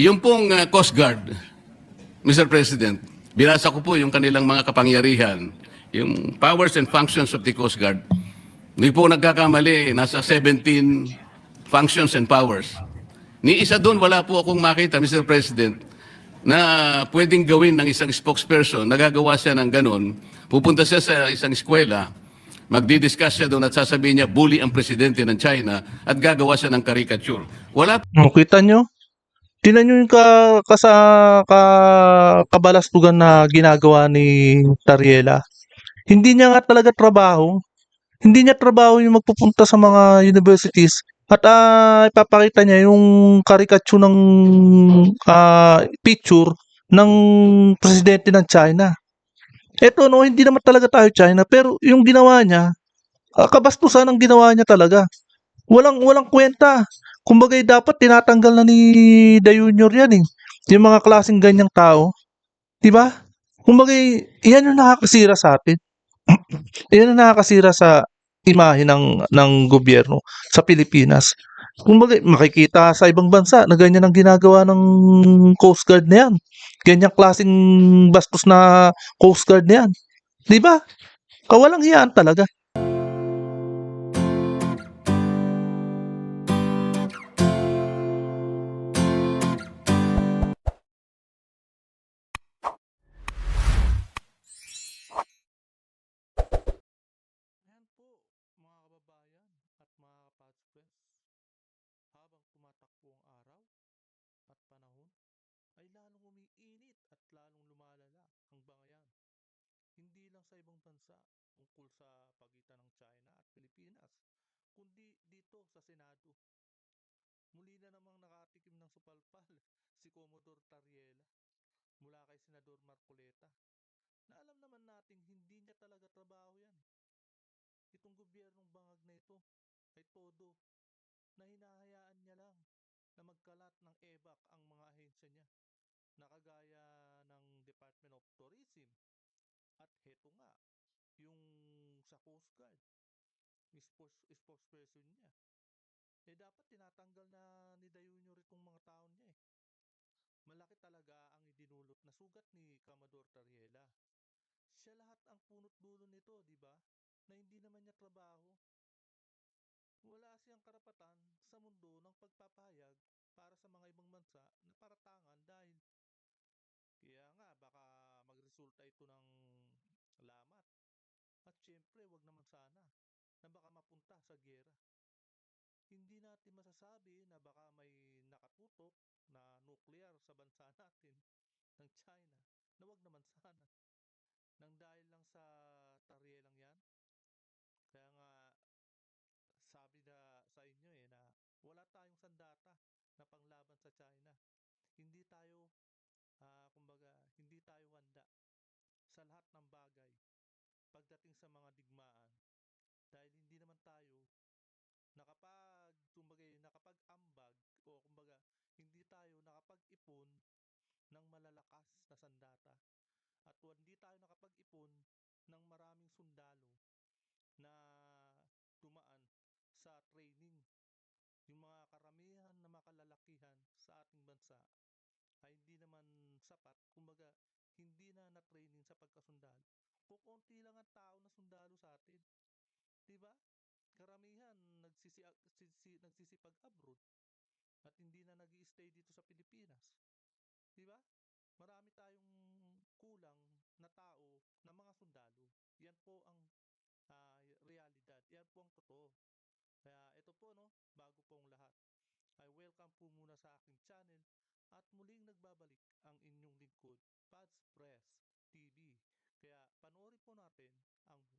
Yung pong Coast Guard, Mr. President, binasa ko po yung kanilang mga kapangyarihan, yung powers and functions of the Coast Guard. Hindi po nagkakamali, nasa 17 functions and powers. Ni isa doon, wala po akong makita, Mr. President, na pwedeng gawin ng isang spokesperson, nagagawa siya ng ganun, pupunta siya sa isang eskwela, magdi-discuss siya doon at sasabihin niya, bully ang presidente ng China at gagawa siya ng caricature. Wala. Kita nyo? Tingnan nyo yung kabalastugan na ginagawa ni Tariela. Hindi niya nga talaga trabaho. Hindi niya trabaho yung magpupunta sa mga universities at ipapakita niya yung caricature ng picture ng presidente ng China. Eto no, hindi naman talaga tayo China pero yung ginawa niya, kabastusan ang ginawa niya talaga. Walang kwenta. Kumbaga dapat tinatanggal na ni The Junior yan eh. Yung mga klaseng ganyang tao. 'Di ba? Kumbaga yan yung nakakasira sa atin. Yan ang nakakasira sa imahe ng gobyerno sa Pilipinas. Kumbaga makikita sa ibang bansa na ganyan ang ginagawa ng Coast Guard na yan. Ganyang klaseng bastos na Coast Guard na yan. 'Di ba? Kawalang hiyaan talaga. Ayan po, mga kababayan at mga kapatid, habang tumatakbo ang araw at panahon, ay lalong umiinit at lalong lumalala ang bangayan. Hindi lang sa ibang bansa tungkol sa pagitan ng China at Pilipinas, kundi dito sa Senado. Muli na namang nakatikim ng supalpal si Commodore Tariela mula kay Senador Marcoleta na alam naman nating hindi niya talaga trabaho yan. Itong gobyernong bangag na ito ay todo na hinahayaan niya lang na magkalat ng EBAC ang mga ahensya niya na kagaya ng Department of Tourism at heto nga yung sa Coast Guard, spokesperson niya. Dapat tinatanggal na ni The Junior itong mga taon niya eh. Malaki talaga ang idinulot na sugat ni Commodore Tariela. Siya lahat ang punot dulo nito, di ba? Na hindi naman niya trabaho. Wala siyang karapatan sa mundo ng pagpapahayag para sa mga ibang bansa na paratangan dahil kaya nga baka magresulta ito ng lamat. At syempre, wag naman sana na baka mapunta sa giyera. Hindi natin masasabi na baka may nakatutok na nuclear sa bansa natin ng China na wag naman sana. Nang dahil lang sa taryelang yan, kaya nga sabi na sa inyo na wala tayong sandata na panglaban sa China. Hindi tayo, kumbaga, hindi tayo handa sa lahat ng bagay pagdating sa mga digmaan dahil hindi naman tayo nakapag-ambag o kumbaga hindi tayo nakapag-ipon ng malalakas na sandata at hindi tayo nakapag-ipon ng maraming sundalo na dumaan sa training. Yung mga karamihan na makalalakihan sa ating bansa ay hindi naman sapat, kumbaga hindi na na-training sa pagkasundalo. Kukunti lang ang tao na sundalo sa atin. 'Di ba? Karamihan nagsisipag abroad at hindi na nag-i-stay dito sa Pilipinas. 'Di ba? Marami tayong kulang na tao na mga sundalo. Yan po ang realidad. Yan po ang totoo. Kaya ito po no, bago pong lahat, ay welcome po muna sa aking channel at muling nagbabalik ang inyong lingkod, Pads Press TV. Kaya panoorin po natin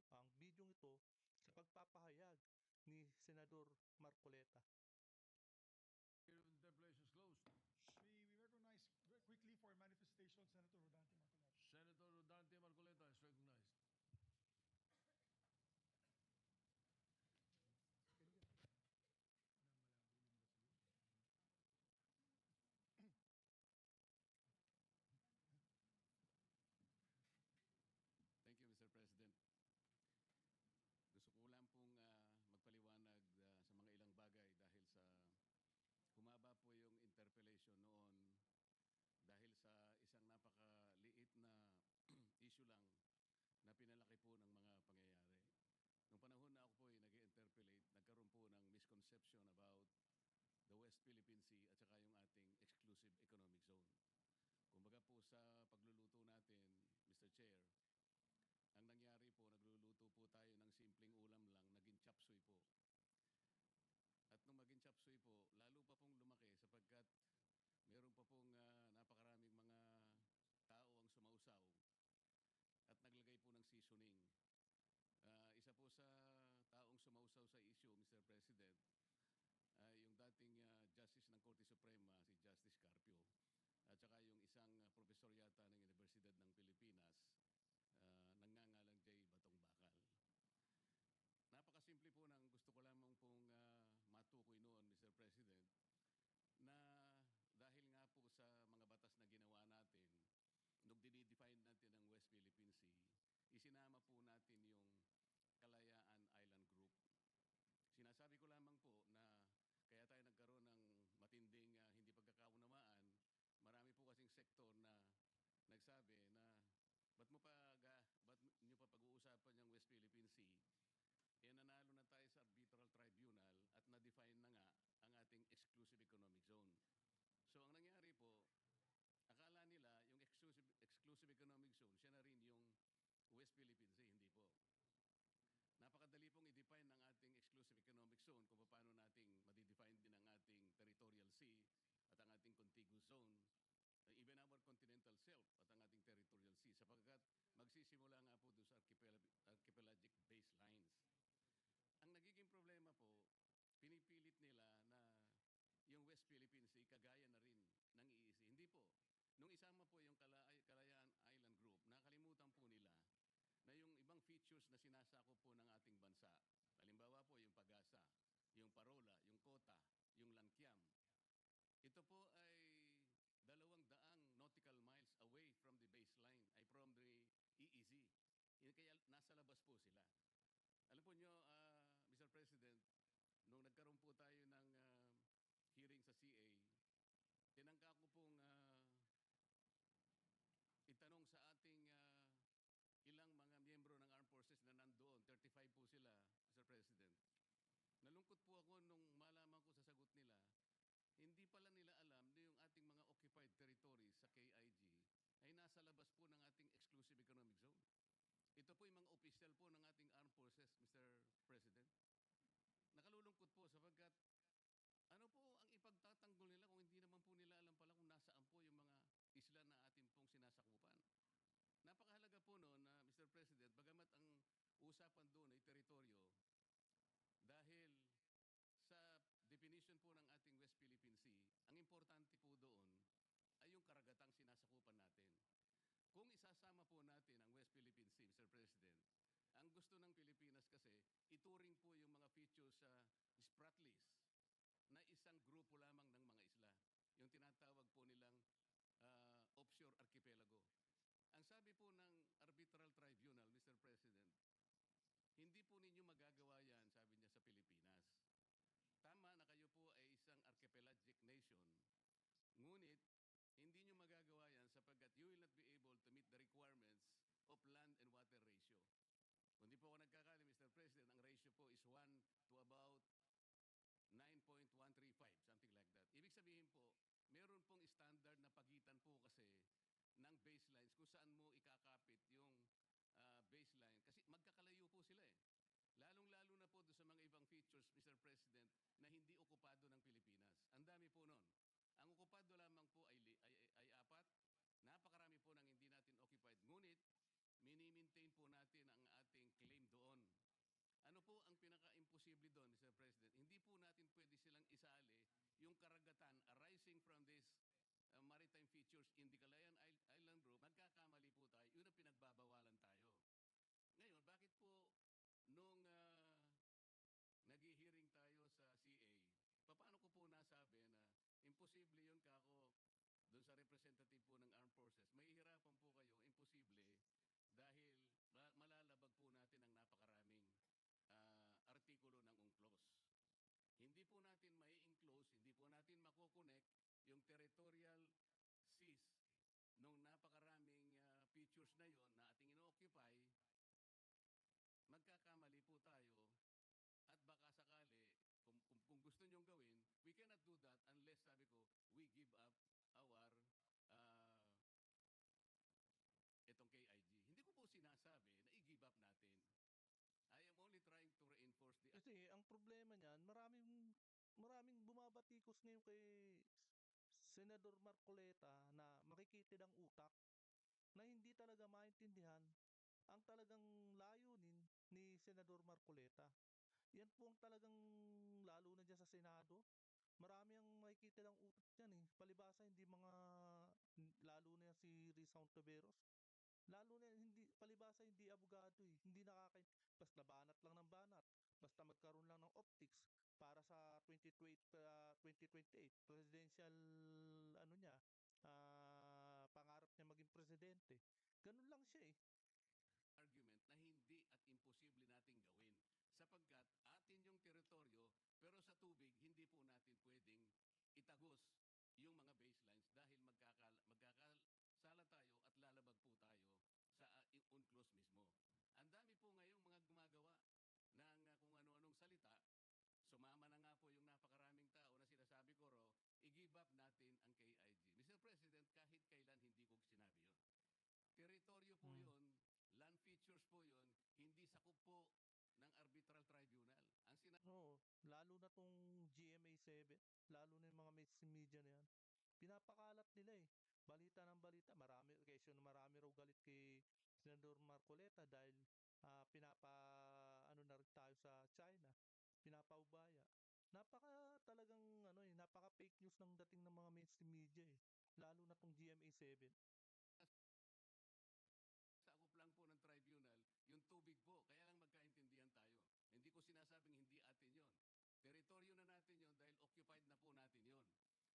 ang video ito sa pagpapahayag ni Senador Marcoleta. Interpellations closed. We recognize quickly for manifestation Senator Rodante Marcoleta. Senator Rodante Marcoleta is recognized. Thank you, Mr. President. Gusto ko lang pong magpaliwanag sa mga ilang bagay dahil misconception about the West Philippine Sea at saka yung ating exclusive economic zone. Kumbaga po sa pagluluto natin, Mr. Chair, ang nangyari po, nagluluto po tayo ng simpleng ulam lang, naging chop suey po. At nung maging chop suey po, lalo pa pong lumaki sapagkat meron pa pong napakaraming mga tao ang sumausaw at naglagay po ng seasoning. Isa po sa taong sumausaw sa issue, Mr. President, yung dating Justice ng Korte Suprema, si Justice Carpio, at saka yung isang profesor yata ng Universidad ng Pilipinas, nangangalang J. Batong Bakal. Napakasimple po ng gusto ko lamang pong matukoy noon, Mr. President, na dahil nga po sa mga batas na ginawa natin, nung dinidefine natin ang West Philippine Sea, isinama po natin yung Kalayaan Island Group. Sinasabi ko lamang po na kaya tayo nagkaroon ng matinding hindi pagkakaunawaan, marami po kasing sektor na nagsabi na ba't nyo pa pag-uusapan yung West Philippine Sea? Nanalo na tayo sa arbitral tribunal at na-define na nga ang ating exclusive economic zone. So ang nangyari po, akala nila yung exclusive economic zone, siya na rin yung West Philippine Sea, hindi po. Napakadali pong i-define ng ating exclusive economic zone kung paano nating madidefine din ang ating territorial sea at ang ating contiguous zone, even our continental shelf at ang ating territorial sea, sapagkat magsisimula nga po doon sa archipelagic baselines. Ang nagiging problema po, pinipilit nila na yung West Philippine Sea kagaya na rin ng EEZ. Hindi po. Nung isama po yung Kalayaan Island Group, nakalimutan po nila na yung ibang features na sinasako po ng ating bansa, halimbawa po yung Pag-asa, yung Parola, yung Kota, yung Langkiam, ito po ay 200 nautical miles away from the baseline, ay from the EEZ. Kaya nasa labas po sila. Alam po nyo, Mr. President, nung nagkaroon po tayo ng hearing sa CA, tinangka ko pong itanong sa ating ilang mga miyembro ng armed forces na nandoon, 35 po sila, Mr. President. Nalungkot po ako nung malaman ko sa sagot nila, hindi pala nila alam na yung ating mga occupied territories sa KIG ay nasa labas po ng ating exclusive economic zone. Ito po yung mga official po ng ating armed forces, Mr. President. Nakalulungkot po sapagkat ano po ang ipagtatanggol nila kung hindi naman po nila alam pala kung nasaan po yung mga isla na ating pong sinasakupan. Napakahalaga po noon na, Mr. President, bagamat ang usapan doon ay teritoryo, dahil sa definition po ng ating West Philippine Sea, ang importante po doon ay yung karagatang sinasakupan natin. Kung isasama po natin ang West Philippine Sea, Mr. President, ang gusto ng Pilipinas kasi, ituring po yung mga features sa Spratlys na isang grupo lamang ng mga isla. Yung tinatawag po nilang offshore archipelago. Ang sabi po ng arbitral tribunal, Mr. President, hindi po ninyo magagawa yan, sabi niya, sa Pilipinas. Tama na kayo po ay isang archipelagic nation, ngunit hindi nyo magagawa yan sapagkat you will not be able to meet the requirements of land and water ratio. Kung di po ako nagkakali, Mr. President, ang ratio po is 1 to about 9.135, something like that. Ibig sabihin po, meron pong standard na pagitan po kasi ng baselines kung saan mo ikakapit yung baseline. Kasi magkakalayo po sila eh. Lalong-lalo na po doon sa mga ibang features, Mr. President, na hindi okupado ng Pilipinas. Ang dami po nun. Ang okupado lamang po ay 4. Napakarami po ng hindi natin occupied. Ngunit, mini-maintain po natin ang ating claim doon. Ano po ang pinaka-imposible doon, Mr. President? Hindi po natin pwede silang isali yung karagatan arising from this maritime features in the Kalayaan Island Group. Magkakamali po tayo. Yun ang pinagbabawalan tayo. Ngayon, bakit po nung nag-hearing tayo sa CA, paano ko po nasabi na imposible yun kako doon sa representative po ng armed forces? May hirapan po kayo, imposible, dahil malalabag po natin ang napakaraming artikulo ng UNCLOS. Hindi po natin mai-enclose, hindi po natin makukonek yung territorial seas nung napakaraming features na yon na ating ino-occupy. Magkakamali po tayo at baka sakali, kung do that unless, sabi ko, we give up our itong KIG. Hindi ko po sinasabi na i-give up natin. I am only trying to reinforce the Kasi ang problema niyan, maraming bumabatikos ngayon kay Senador Marcoleta na makikitid ang utak na hindi talaga maintindihan ang talagang layunin ni Senador Marcoleta. Yan po ang talagang lalo na dyan sa Senado. Marami ang makikita ng utak dyan eh. Palibasa hindi mga, lalo na si Rizal Ontiveros. Lalo na hindi, palibasa hindi abogado eh. Hindi basta banat lang ng banat. Basta magkaroon lang ng optics para sa 2028 presidential ano niya, pangarap niya maging presidente. Ganun lang siya eh. argument na hindi at imposible nating gawin. Sapagkat atin yung teritoryo, pero sa tubig, hindi po natin pwedeng itagos yung mga baselines dahil magkakasala tayo at lalabag po tayo sa UNCLOS mismo. Ang dami po ngayong mga gumagawa ng kung ano-anong salita. Sumama na nga po yung napakaraming tao na sinasabi ko i-give up natin ang KIG. Mr. President, kahit kailan hindi ko sinabi yun. Teritoryo po yun, land features po yun, hindi sakop po ng arbitral tribunal. Ang Oo, lalo na tong GMA7, lalo na yung mga mainstream media na yan. Pinapakalat nila eh. Balita ng balita, marami raw galit kay Senador Marcoleta dahil ano na rin tayo sa China, pinapaubaya. Napaka fake news ng dating ng mga mainstream media eh. Lalo na tong GMA7. sakop lang po ng tribunal, yung tubig po, kaya lang magkaintindihan tayo. Hindi ko sinasabing hindi atin yon. Teritoryo na natin yon dahil occupied na po natin yon.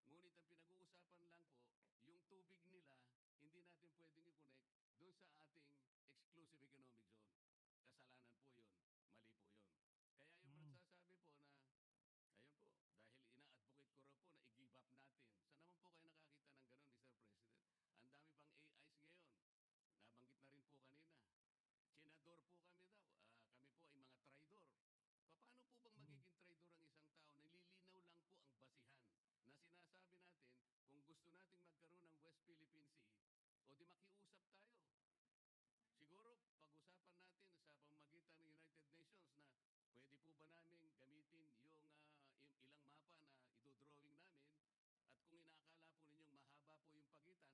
Ngunit ang pinag-uusapan lang po, yung tubig nila, hindi natin pwedeng i-connect doon sa ating exclusive economic zone. Kasalanan po yun. Mali po yun. Kaya yung nagsasabi po na, ayun po, dahil ina-advocate ko raw po na i-give up natin. Saan naman po kayo nakakita ng ganun, Mr. President? Ang dami pang AIs ngayon. Nabanggit na rin po kanina. Senador po kami daw. Kami po ay mga traidor. Paano po bang magiging traidor ang isang tao? Nililinaw lang po ang basihan na sinasabi natin kung gusto nating magkaroon ng West Philippine Sea o di makiusap tayo. Siguro pag-usapan natin sa pamamagitan ng United Nations na pwede po ba namin gamitin yung ilang mapa na idodrawing namin at kung inaakala po ninyong mahaba po yung pagitan,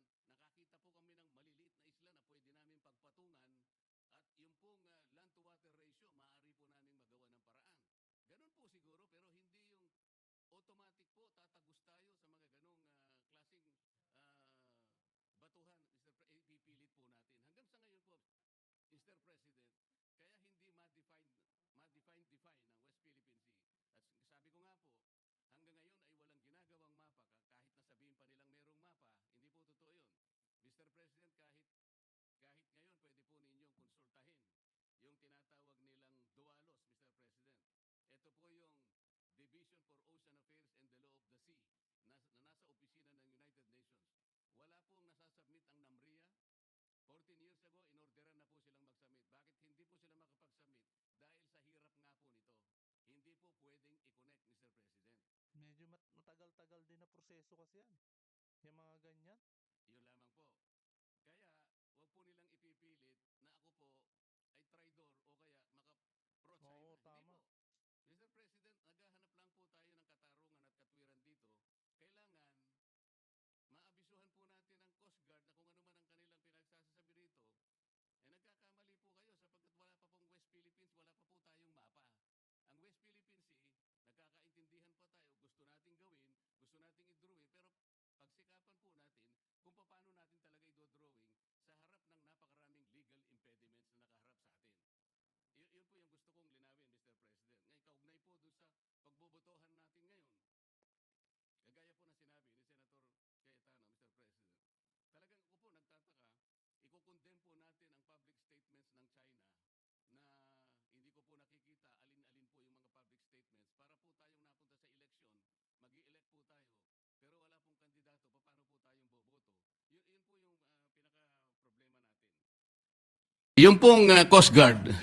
nakakita po kami ng maliliit na isla na pwede namin pagpatungan at yung pong land-to-water ratio, maaari po namin magawa ng paraan. Ganun po siguro, pero hindi yung automatic po, tatagos tayo sa mga ganong klaseng batuhan, pipilit po natin. Hanggang sa ngayon po, Mr. President, kaya hindi ma-define ng West Philippine Sea. At sabi ko nga po, hanggang ngayon ay walang ginagawang mapa, kahit nasabihin pa nilang merong mapa, hindi po totoo yun. Mr. President, kahit ngayon pwede po ninyong konsultahin yung tinatawag nilang DOALOS, Mr. President. Ito po yung Division for Ocean Affairs and the Law of the Sea na nasa opisina ng United Nations. Wala pong nasasubmit ang NAMRIA. 14 years ago, inorderan na po silang mag-submit. Bakit hindi po sila makapag-submit? Dahil sa hirap nga po nito. Hindi po pwedeng i-connect, Mr. President. Medyo matagal-tagal din na proseso kasi yan. Yung mga ganyan. Yun lamang po. Kaya, wag po nilang ipipilit na ako po ay traidor o kaya maka-pro-China. Oo, Hindi tama. po. Mr. President, naghahanap lang po tayo ng katarungan at katwiran dito. Kailangan maabisuhan po natin ang Coast Guard na kung ano man ang kanilang pinagsasabi rito, nagkakamali po kayo sapagkat wala pa pong West Philippines, wala pa po tayong mapa. Ang West Philippine Sea, nagkakaintindihan pa tayo, gusto nating gawin, gusto nating i-drawing, pero pagsikapan po natin kung paano natin talaga i-drawing sa harap ng napakaraming legal impediments na nakaharap sa atin. Yun po yung gusto kong linawin, Mr. President. Ngayon, kaugnay po doon sa pagbobotohan natin ngayon. Kagaya po na sinabi ni Senator Cayetano, Mr. President. Talagang ako po nagtataka, ikukondem po natin ang public statements ng China na hindi ko po nakikita alin-alin po yung mga public statements para po tayong napunta sa eleksyon, mag-i-elect po tayo, pero wala pong kandidato, paano po tayong boboto? Yun po yung pinaka-problema natin. Yung pong Coast Guard,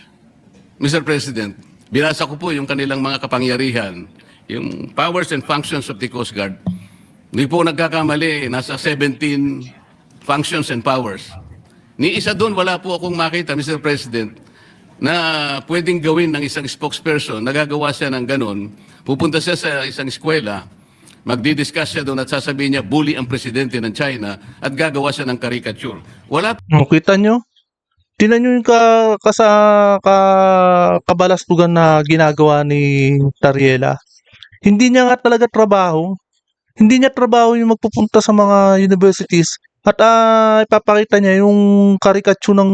Mr. President, binasa ko po yung kanilang mga kapangyarihan. yung powers and functions of the Coast Guard. Hindi po nagkakamali, nasa 17 functions and powers. Ni isa doon, wala po akong makita, Mr. President, na pwedeng gawin ng isang spokesperson, nagagawa siya ng ganun, pupunta siya sa isang eskwela, magdi-discuss siya doon at sasabihin niya, bully ang presidente ng China at gagawa siya ng caricature. Wala Kita nyo? Tinan nyo yung kabalastugan na ginagawa ni Tariela. Hindi niya nga talaga trabaho. Hindi niya trabaho yung magpupunta sa mga universities at ipapakita niya yung caricature ng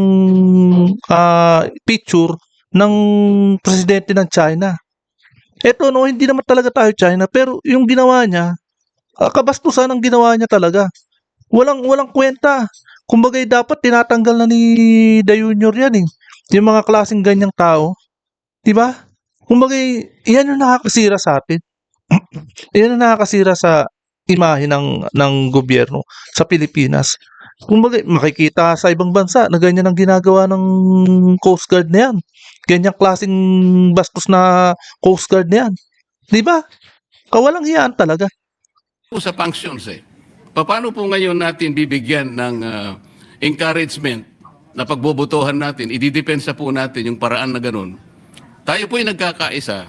picture ng presidente ng China. Eto no, hindi naman talaga tayo China pero yung ginawa niya, kabastusan ang ginawa niya talaga. Walang kwenta. Kumbaga dapat tinatanggal na ni The Junior yan eh. Yung mga klaseng ganyang tao. 'Di ba? Kumbaga yan yung nakakasira sa atin. Yan ang nakakasira sa imahe ng gobyerno sa Pilipinas. Kumbaga makikita sa ibang bansa na ganyan ang ginagawa ng Coast Guard na yan. Ganyang klaseng bastos na Coast Guard na yan. 'Di ba? Kawalang hiyaan talaga. po sa functions eh. Paano po ngayon natin bibigyan ng encouragement na pagbobotohan natin, ididepensa po natin yung paraan na ganun. Tayo po ay nagkakaisa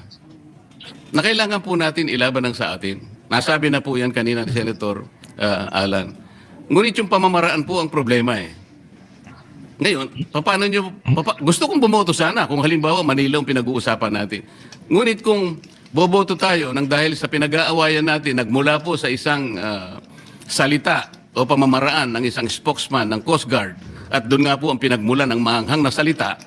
na kailangan po natin ilaban ng sa atin. Nasabi na po yan kanina ni Senator Alan. Ngunit yung pamamaraan po ang problema eh. Ngayon, paano nyo, gusto kong bumoto sana kung halimbawa Manila ang pinag-uusapan natin. Ngunit kung boboto tayo nang dahil sa pinag-aawayan natin, nagmula po sa isang salita o pamamaraan ng isang spokesman ng Coast Guard at doon nga po ang pinagmulan ng maanghang na salita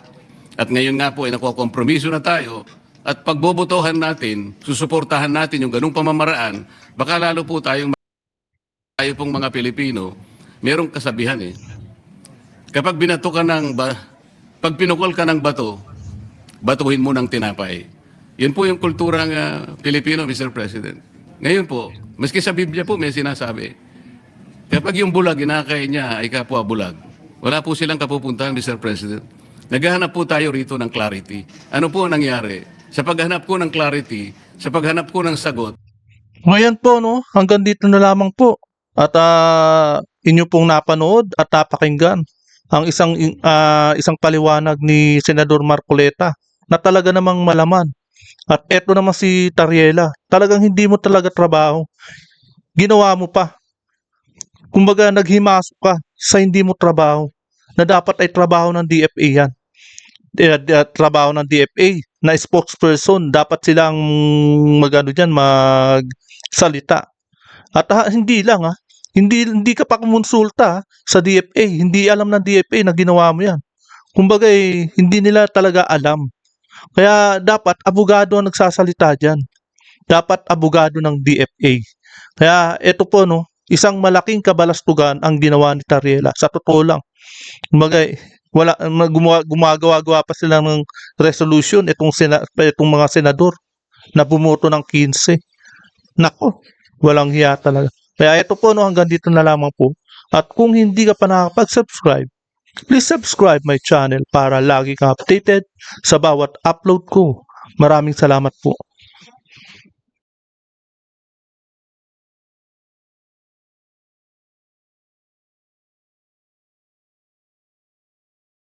at ngayon nga po ay nakukompromiso na tayo at pagbobotohan natin, susuportahan natin yung ganung pamamaraan, baka lalo po tayo pong mga Pilipino, merong kasabihan eh. Kapag binato ka pag pinukol ka ng bato, batuhin mo ng tinapay. Yun po yung kulturang Pilipino, Mr. President. Ngayon po, maski sa Biblia po may sinasabi, kapag yung bulag, inakay niya ay kapwa bulag, wala po silang kapupuntahan, Mr. President. Naghahanap po tayo rito ng clarity. Ano po ang nangyari? Sa paghanap ko ng clarity, sa paghanap ko ng sagot, Ngayon po, no, hanggang dito na lamang po. At inyo pong napanood at napakinggan ang isang paliwanag ni Senador Marcoleta na talaga namang malaman. At eto naman si Tariela, talagang hindi mo talaga trabaho. Ginawa mo pa. Kumbaga naghimasok ka sa hindi mo trabaho na dapat ay trabaho ng DFA yan. Trabaho ng DFA na spokesperson, dapat silang magsalita. At hindi lang hindi ka pa kumonsulta sa DFA, hindi alam ng DFA na ginawa mo yan. Kumbaga hindi nila talaga alam. Kaya dapat abogado ang nagsasalita diyan. Dapat abogado ng DFA. Kaya ito po no, isang malaking kabalastugan ang ginawa ni Tariela. Sa totoo lang. Kumbaga gumagawa pa sila ng resolution itong mga senador na bumoto ng 15. Nako, walang hiya talaga. Kaya ito po no, hanggang dito na lamang po. At kung hindi ka pa nakapag-subscribe, please subscribe my channel para lagi kang updated sa bawat upload ko. Maraming salamat po.